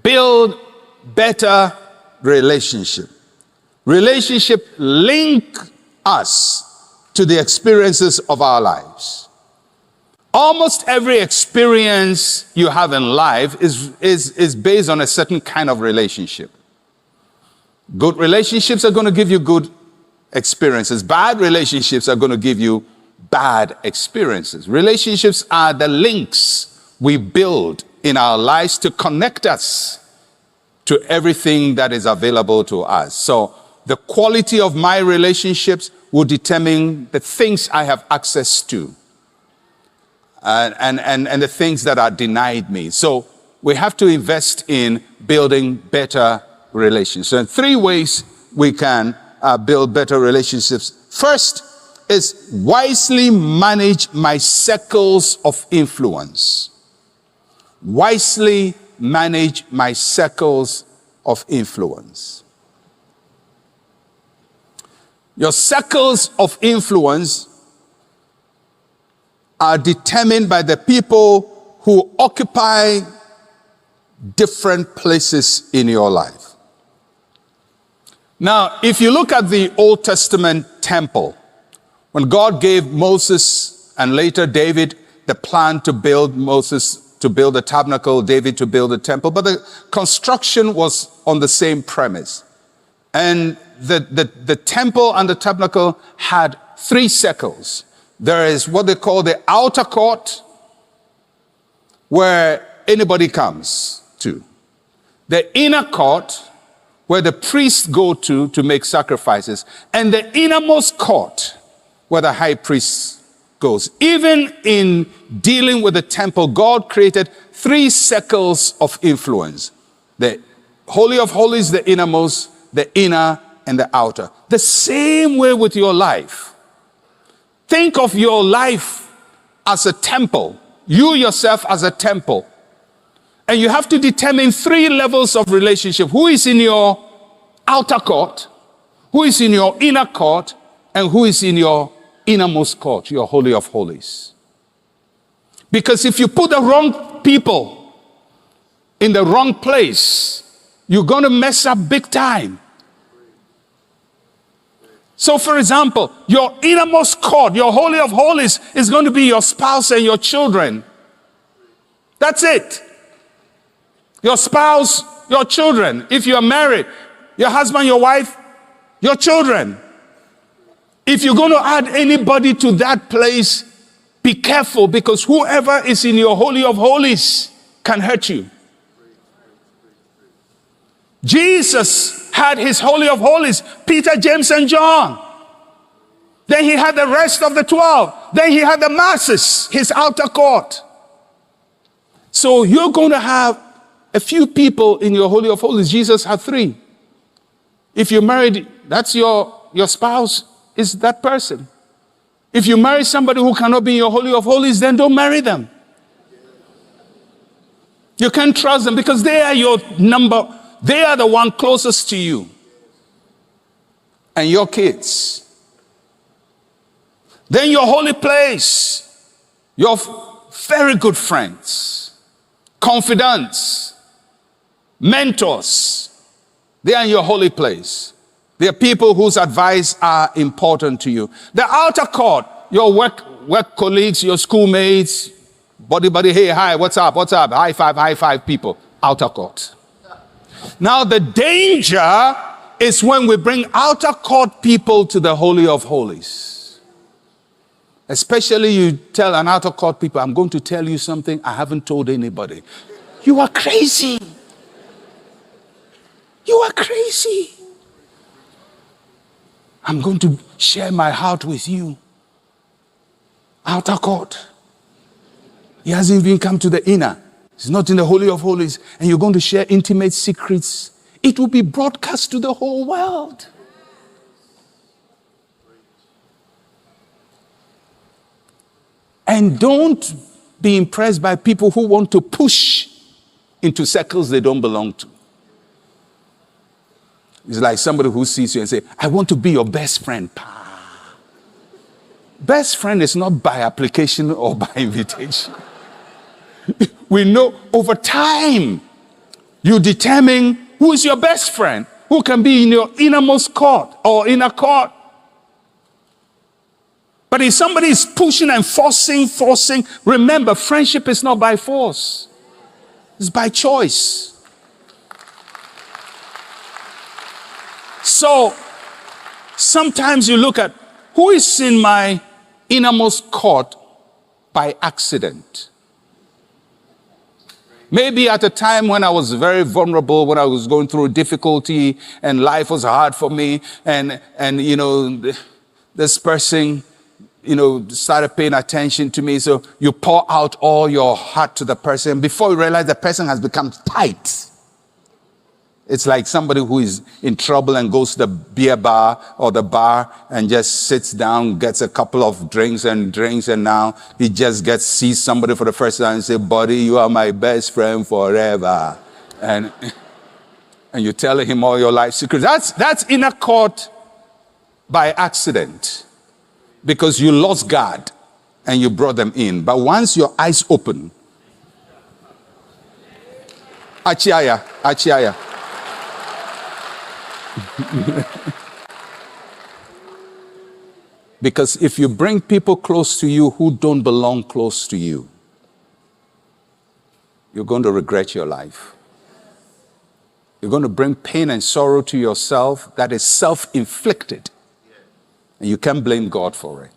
build better relationship. Relationship link us to the experiences of our lives. Almost every experience you have in life is based on a certain kind of relationship. Good relationships are going to give you good experiences. Bad relationships are going to give you bad experiences. Relationships are the links we build in our lives to connect us to everything that is available to us. So the quality of my relationships will determine the things I have access to and the things that are denied me. So we have to invest in building better relationships. So 3 ways we can build better relationships. First is wisely manage my circles of influence. Wisely manage my circles of influence. Your circles of influence are determined by the people who occupy different places in your life. Now, if you look at the Old Testament temple, when God gave Moses and later David the plan to build, Moses to build a tabernacle, David to build a temple, but the construction was on the same premise. And the temple and the tabernacle had 3 circles. There is what they call the outer court, where anybody comes to. The inner court, where the priests go to make sacrifices. And the innermost court, where the high priest goes. Even in dealing with the temple, God created 3 circles of influence. The Holy of Holies, the innermost, the inner, and the outer. The same way with your life. Think of your life as a temple. You yourself as a temple. And you have to determine 3 levels of relationship. Who is in your outer court? Who is in your inner court? And who is in your innermost court, your Holy of Holies? Because if you put the wrong people in the wrong place, you're going to mess up big time. So for example, your innermost court, your Holy of Holies, is going to be your spouse and your children. That's it. Your spouse, your children. If you're married, your husband, your wife, your children. If you're going to add anybody to that place, be careful, because whoever is in your Holy of Holies can hurt you. Jesus had his Holy of Holies, Peter, James, and John. Then he had the rest of the 12. Then he had the masses, his outer court. So you're going to have a few people in your Holy of Holies. Jesus had 3. If you're married, that's your spouse is that person. If you marry somebody who cannot be in your Holy of Holies, then don't marry them. You can't trust them because they are your number. They are the one closest to you and your kids. Then your holy place, your very good friends, confidants, mentors. They are in your holy place. They are people whose advice are important to you. The outer court, your work colleagues, your schoolmates, buddy, hey, hi, what's up, high five people, outer court. Now the danger is when we bring outer court people to the Holy of Holies. Especially you tell an outer court people, I'm going to tell you something I haven't told anybody. You are crazy. You are crazy. I'm going to share my heart with you. Outer court. He hasn't even come to the inner. He's not in the Holy of Holies. And you're going to share intimate secrets. It will be broadcast to the whole world. And don't be impressed by people who want to push into circles they don't belong to. It's like somebody who sees you and say, I want to be your best friend. Best friend is not by application or by invitation. We know over time, You determine who is your best friend, who can be in your innermost court or inner court. But if somebody is pushing and forcing, remember, friendship is not by force. It's by choice. So, sometimes you look at who is in my innermost court by accident. Maybe at a time when I was very vulnerable, when I was going through difficulty and life was hard for me, and this person, started paying attention to me. So you pour out all your heart to the person. Before you realize the person has become tight. It's like somebody who is in trouble and goes to the beer bar or the bar and just sits down, gets a couple of drinks, and now he just sees somebody for the first time and say, buddy, you are my best friend forever. And you tell him all your life secrets. That's inner court by accident. Because you lost guard and you brought them in. But once your eyes open, Achiaya. Because if you bring people close to you who don't belong close to you, you're going to regret your life. You're going to bring pain and sorrow to yourself that is self-inflicted. And you can't blame God for it.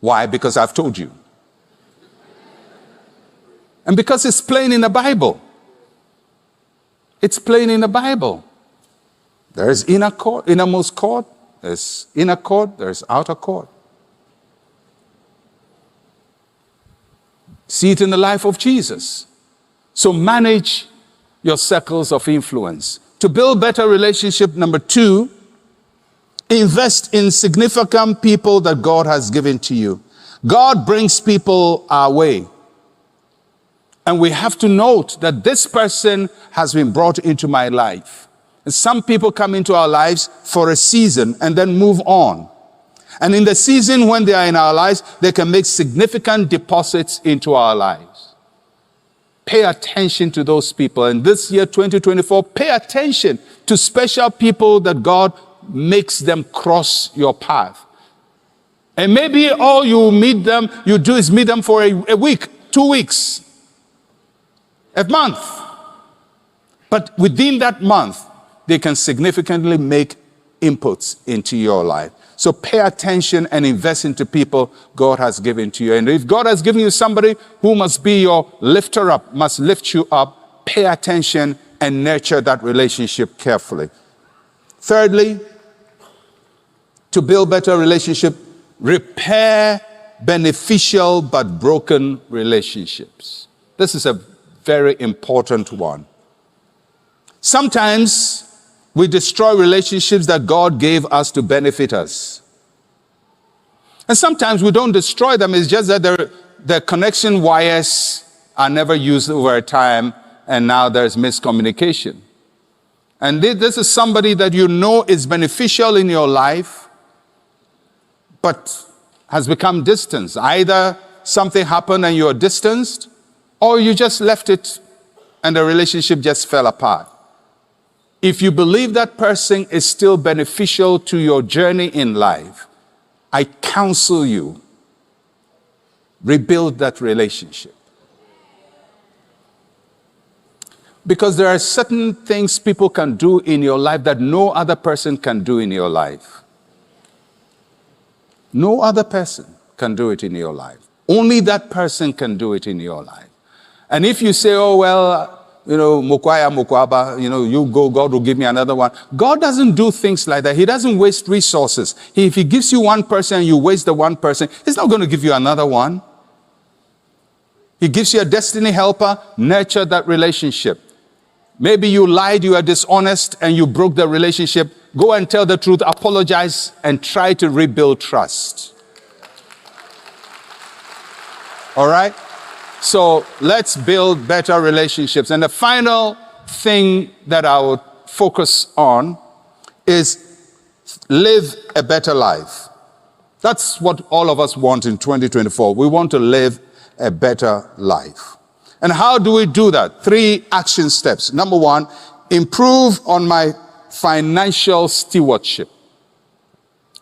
Why? Because I've told you. And because it's plain in the Bible. It's plain in the Bible. There's inner court, innermost court. There's inner court, there's outer court. See it in the life of Jesus. So manage your circles of influence. To build better relationship, number 2, invest in significant people that God has given to you. God brings people our way. And we have to note that this person has been brought into my life. And some people come into our lives for a season and then move on. And in the season when they are in our lives, they can make significant deposits into our lives. Pay attention to those people. And this year, 2024, pay attention to special people that God makes them cross your path. And maybe all you do is meet them for a week, 2 weeks, a month. But within that month, they can significantly make inputs into your life. So pay attention and invest into people God has given to you. And if God has given you somebody who must be your lifter up, must lift you up, pay attention and nurture that relationship carefully. Thirdly, to build better relationship, repair beneficial but broken relationships. This is a very important one. Sometimes we destroy relationships that God gave us to benefit us. And sometimes we don't destroy them. It's just that the connection wires are never used over time, and now there's miscommunication. And this is somebody that you know is beneficial in your life, but has become distant. Either something happened and you're distanced, or you just left it and the relationship just fell apart. If you believe that person is still beneficial to your journey in life, I counsel you, rebuild that relationship. Because there are certain things people can do in your life that no other person can do in your life. No other person can do it in your life. Only that person can do it in your life. And if you say, oh, well, Mukwaya, Mukwaba, you go, God will give me another one. God doesn't do things like that. He doesn't waste resources. If he gives you one person and you waste the one person, he's not going to give you another one. He gives you a destiny helper, nurture that relationship. Maybe you lied, you are dishonest, and you broke the relationship. Go and tell the truth, apologize, and try to rebuild trust. All right? So let's build better relationships. And the final thing that I would focus on is live a better life. That's what all of us want in 2024. We want to live a better life. And how do we do that? 3 action steps. Number 1, improve on my financial stewardship.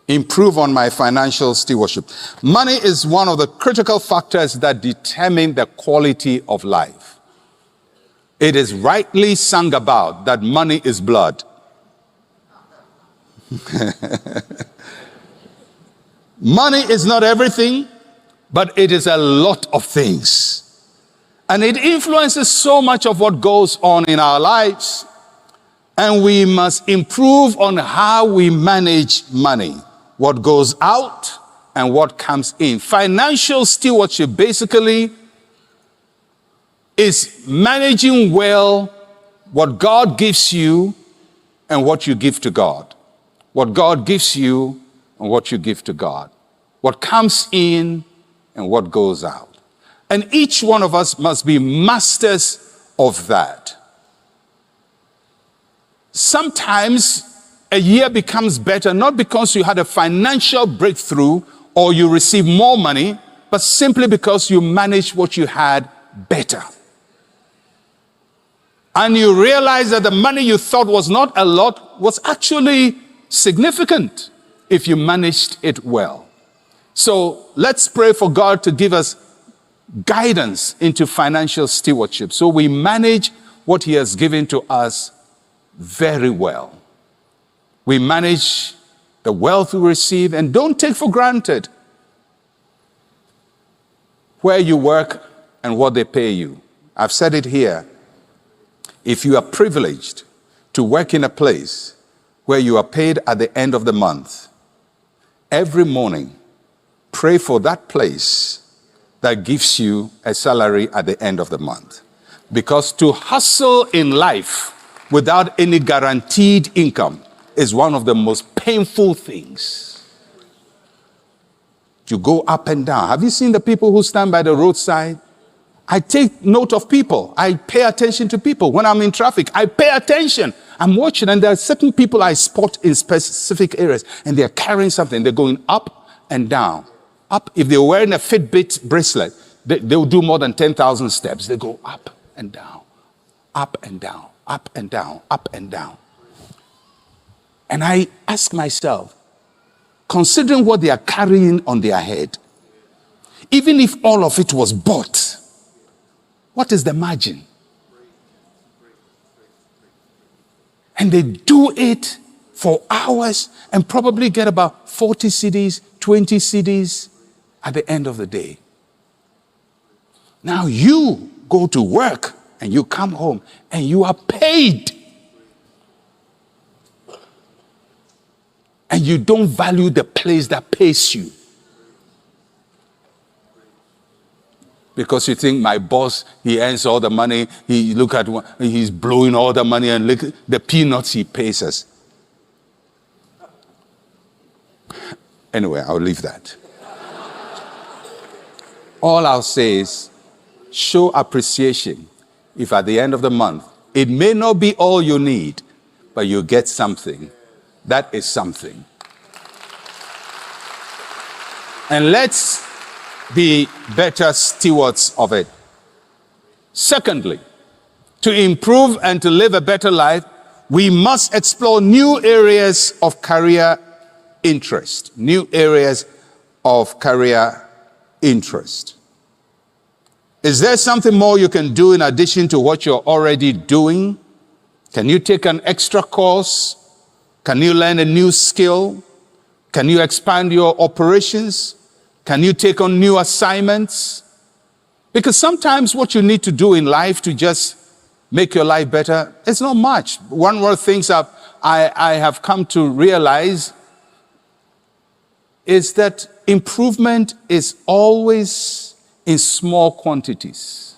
Improve on my financial stewardship. Money is one of the critical factors that determine the quality of life. It is rightly sung about that money is blood. Money is not everything, but it is a lot of things. And it influences so much of what goes on in our lives. And we must improve on how we manage money, what goes out and what comes in. Financial stewardship basically is managing well what God gives you and what you give to God. What God gives you and what you give to God. What comes in and what goes out. And each one of us must be masters of that. Sometimes a year becomes better not because you had a financial breakthrough or you received more money, but simply because you managed what you had better. And you realize that the money you thought was not a lot was actually significant if you managed it well. So let's pray for God to give us guidance into financial stewardship so we manage what He has given to us very well. We manage the wealth we receive and don't take for granted where you work and what they pay you. I've said it here. If you are privileged to work in a place where you are paid at the end of the month, every morning, pray for that place that gives you a salary at the end of the month. Because to hustle in life without any guaranteed income is one of the most painful things. You go up and down. Have you seen the people who stand by the roadside? I take note of people. I pay attention to people. When I'm in traffic, I pay attention. I'm watching, and there are certain people I spot in specific areas, and they're carrying something. They're going up and down. Up. If they're wearing a Fitbit bracelet, they'll do more than 10,000 steps. They go up and down, up and down, up and down, up and down. And I ask myself, considering what they are carrying on their head, even if all of it was bought, what is the margin? And they do it for hours and probably get about 40 cedis, 20 cedis at the end of the day. Now you go to work and you come home and you are paid. And you don't value the place that pays you. Because you think my boss, he earns all the money, he's blowing all the money and look at the peanuts he pays us. Anyway, I'll leave that. All I'll say is, show appreciation if at the end of the month, it may not be all you need, but you get something. That is something. And let's be better stewards of it. Secondly, to improve and to live a better life, we must explore new areas of career interest. New areas of career interest. Is there something more you can do in addition to what you're already doing? Can you take an extra course? Can you learn a new skill? Can you expand your operations? Can you take on new assignments? Because sometimes what you need to do in life to just make your life better, it's not much. One of the things I have come to realize is that improvement is always in small quantities.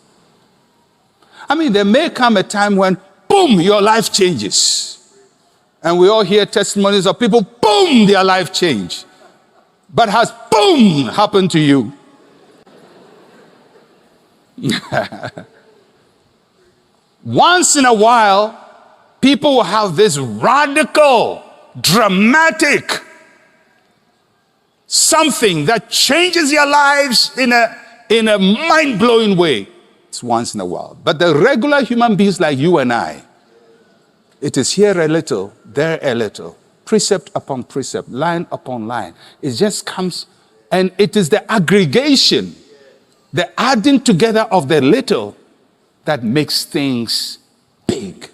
I mean, there may come a time when, boom, your life changes. And we all hear testimonies of people, boom, their life changed. But has, boom, happened to you? Once in a while, people will have this radical, dramatic something that changes their lives in a mind-blowing way. It's once in a while. But the regular human beings like you and I, it is here a little, there a little, precept upon precept, line upon line. It just comes, and it is the aggregation, the adding together of the little that makes things big.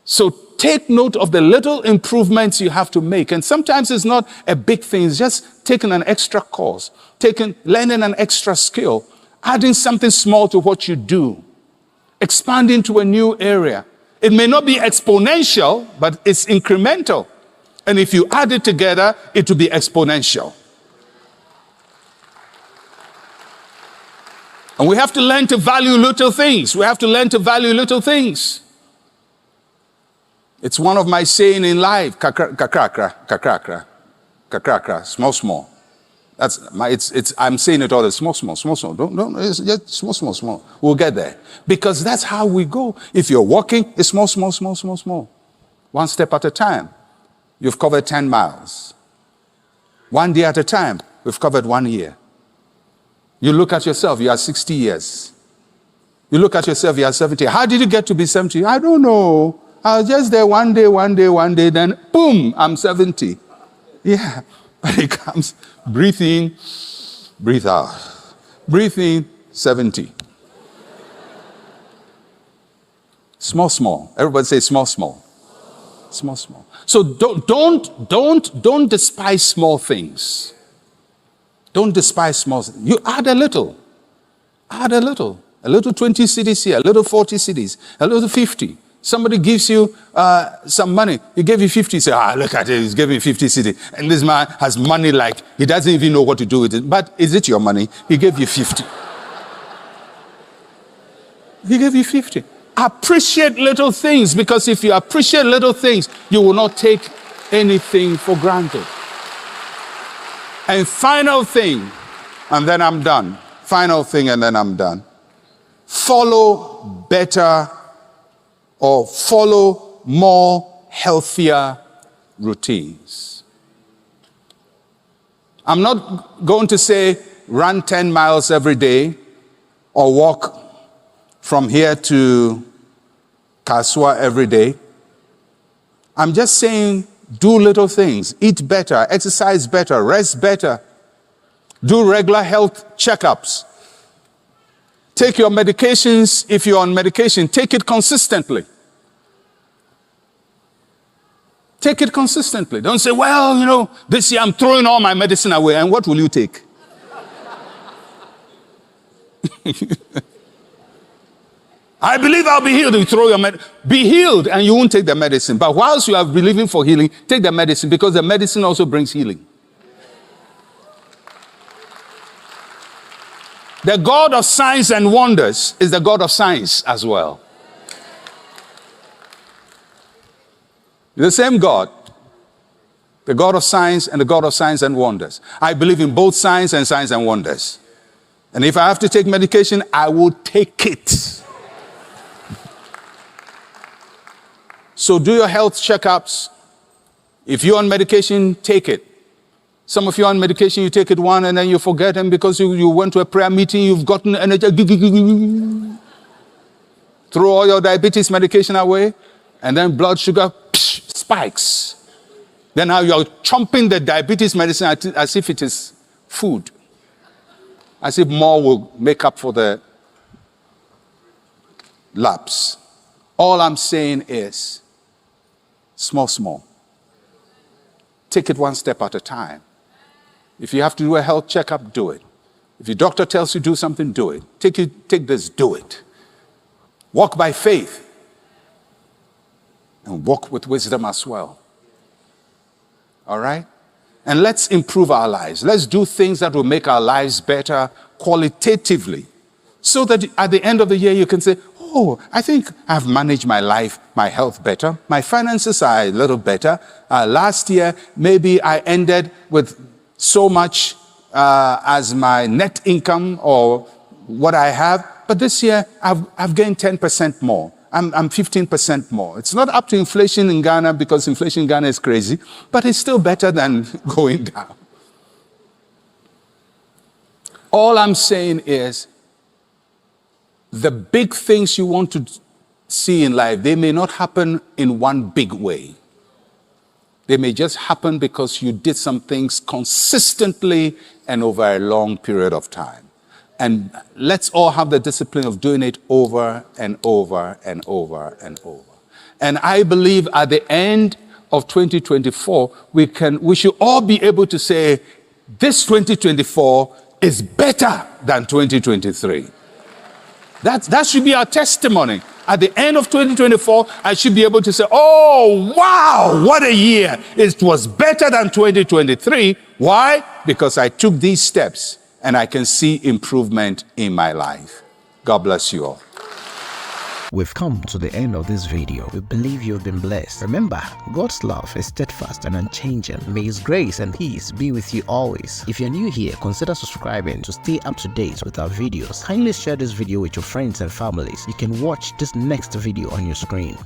So take note of the little improvements you have to make. And sometimes it's not a big thing, it's just taking an extra course, learning an extra skill, adding something small to what you do, expanding to a new area. It may not be exponential, but it's incremental. And if you add it together, it will be exponential. And we have to learn to value little things. We have to learn to value little things. It's one of my saying in life, kakrakra, small. I'm saying it all the small. Don't, it's just small. We'll get there. Because that's how we go. If you're walking, it's small. One step at a time. You've covered 10 miles. 1 day at a time, we've covered 1 year. You look at yourself, you are 60 years. You look at yourself, you are 70. How did you get to be 70? I don't know. I was just there one day, then boom, I'm 70. Yeah. But it comes, breathe in, breathe out. Breathe in, 70. Small. Everybody say small. Small. So don't despise small things. Don't despise small things. You add a little. A little 20 cities here, a little 40 cities, a little 50. Somebody gives you some money. He gave you 50. You say, look at it. He's giving 50 cedi. And this man has money like he doesn't even know what to do with it. But is it your money? He gave you 50. He gave you 50. Appreciate little things, because if you appreciate little things, you will not take anything for granted. And final thing, and then I'm done. Follow better or follow more healthier routines. I'm not going to say run 10 miles every day or walk from here to Kaswa every day. I'm just saying do little things. Eat better, exercise better, rest better. Do regular health checkups. Take your medications. If you're on medication, take it consistently. Take it consistently. Don't say, well, this year I'm throwing all my medicine away. And what will you take? I believe I'll be healed. You throw your medicine. Be healed and you won't take the medicine. But whilst you are believing for healing, take the medicine, because the medicine also brings healing. The God of signs and wonders is the God of science as well. The same God. The God of science and the God of signs and wonders. I believe in both signs and wonders. And if I have to take medication, I will take it. So do your health checkups. If you're on medication, take it. Some of you are on medication, you take it one and then you forget them because you went to a prayer meeting, you've gotten energy. Throw all your diabetes medication away, and then blood sugar spikes. Then now you're chomping the diabetes medicine as if it is food. As if more will make up for the lapse. All I'm saying is, small. Take it one step at a time. If you have to do a health checkup, do it. If your doctor tells you do something, do it. Take this, do it. Walk by faith. And walk with wisdom as well. All right? And let's improve our lives. Let's do things that will make our lives better qualitatively. So that at the end of the year you can say, I think I've managed my life, my health better. My finances are a little better. Last year, maybe I ended with so much as my net income or what I have. But this year, I've gained 10% more. I'm 15% more. It's not up to inflation in Ghana because inflation in Ghana is crazy, but it's still better than going down. All I'm saying is, the big things you want to see in life, they may not happen in one big way. They may just happen because you did some things consistently and over a long period of time. And let's all have the discipline of doing it over and over and over and over. And I believe at the end of 2024, we should all be able to say, this 2024 is better than 2023. That should be our testimony. At the end of 2024, I should be able to say, oh, wow, what a year. It was better than 2023. Why? Because I took these steps and I can see improvement in my life. God bless you all. We've come to the end of this video. We believe you've been blessed. Remember, God's love is steadfast and unchanging. May His grace and peace be with you always. If you're new here, consider subscribing to stay up to date with our videos. Kindly share this video with your friends and families. You can watch this next video on your screen.